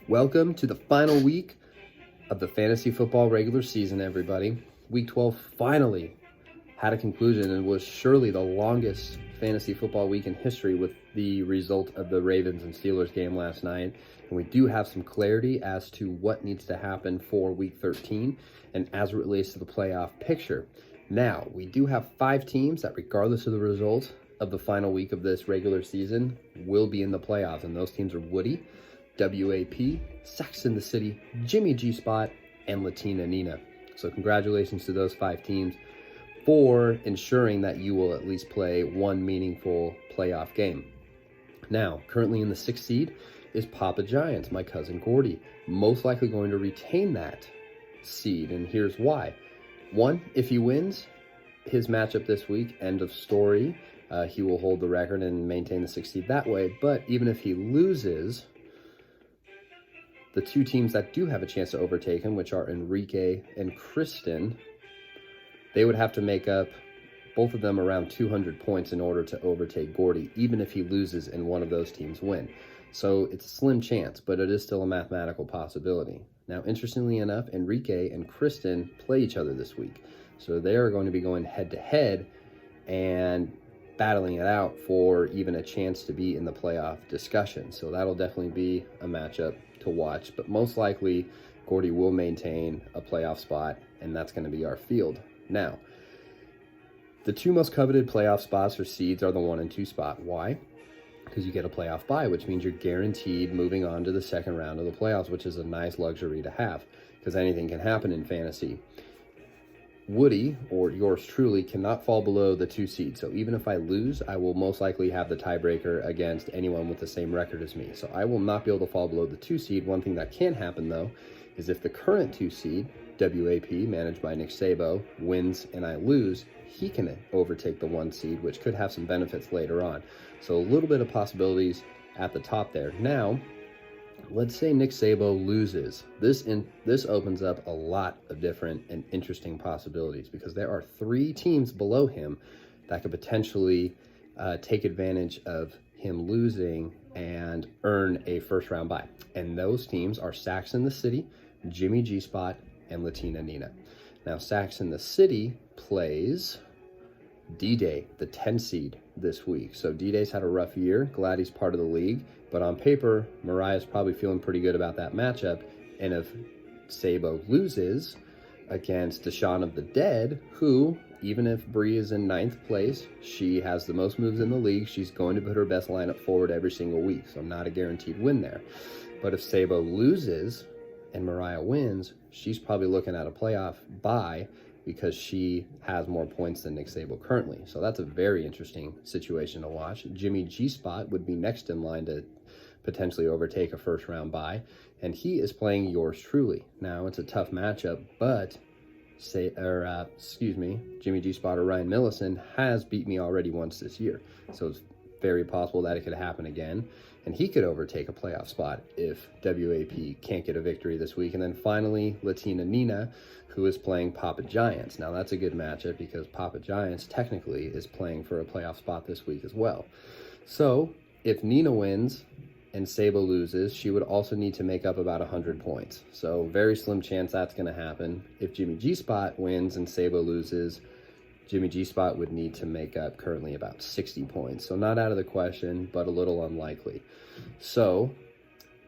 Welcome to the final week of the fantasy football regular season, everybody. Week 12 finally had a conclusion and was surely the longest fantasy football week in history with the result of the Ravens and Steelers game last night. And we do have some clarity as to what needs to happen for week 13 and as it relates to the playoff picture. Now, we do have 5 teams that, regardless of the result of the final week of this regular season, will be in the playoffs. And those teams are Woody, WAP, Sacks in the City, Jimmy G Spot, and Latina Nina. So congratulations to those 5 teams for ensuring that you will at least play one meaningful playoff game. Now, currently in the 6th seed is Papa Giants, my cousin Gordy, most likely going to retain that seed, and here's why. 1, if he wins his matchup this week, end of story. He will hold the record and maintain the 6th seed that way, but even if he loses, the 2 teams that do have a chance to overtake him, which are Enrique and Kristen, they would have to make up, both of them, around 200 points in order to overtake Gordy, even if he loses and one of those teams win. So it's a slim chance, but it is still a mathematical possibility. Now, interestingly enough, Enrique and Kristen play each other this week. So they are going to be going head-to-head and battling it out for even a chance to be in the playoff discussion. So that'll definitely be a matchup to watch. But most likely, Gordy will maintain a playoff spot, and that's going to be our field. Now, the 2 most coveted playoff spots for seeds are the 1 and 2 spot. Why? Because you get a playoff bye, which means you're guaranteed moving on to the second round of the playoffs, which is a nice luxury to have, because anything can happen in fantasy. Woody, or yours truly, cannot fall below the 2 seed. So even if I lose, I will most likely have the tiebreaker against anyone with the same record as me. So I will not be able to fall below the 2 seed. One thing that can happen, though, is if the current 2 seed, WAP, managed by Nick Sabo, wins and I lose, he can overtake the 1 seed, which could have some benefits later on. So a little bit of possibilities at the top there. Now, let's say Nick Sabo loses. This opens up a lot of different and interesting possibilities, because there are 3 teams below him that could potentially take advantage of him losing and earn a first-round bye. And those teams are Sacks in the City, Jimmy G Spot, and Latina Nina. Now, Sacks in the City plays D-Day, the 10 seed, this week. So D-Day's had a rough year. Glad he's part of the league. But on paper, Mariah's probably feeling pretty good about that matchup. And if Sabo loses against Deshaun of the Dead, who, even if Bree is in 9th place, she has the most moves in the league. She's going to put her best lineup forward every single week. So not a guaranteed win there. But if Sabo loses and Mariah wins, she's probably looking at a playoff bye, because she has more points than Nick Sabo currently. So that's a very interesting situation to watch. Jimmy G Spot would be next in line to potentially overtake a first-round bye, and he is playing yours truly. Now, it's a tough matchup, but Jimmy G Spot or Ryan Millison has beat me already once this year. So it's very possible that it could happen again, and he could overtake a playoff spot if WAP can't get a victory this week. And then finally, Latina Nina, who is playing Papa Giants. Now, that's a good matchup, because Papa Giants technically is playing for a playoff spot this week as well. So if Nina wins and Sabo loses, she would also need to make up about 100 points. So very slim chance that's going to happen. If Jimmy G Spot wins and Sabo loses, Jimmy G Spot would need to make up currently about 60 points. So not out of the question, but a little unlikely. So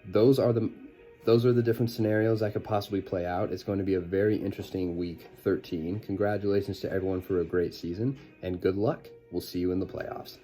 those are the different scenarios that could possibly play out. It's going to be a very interesting week 13. Congratulations to everyone for a great season, and good luck. We'll see you in the playoffs.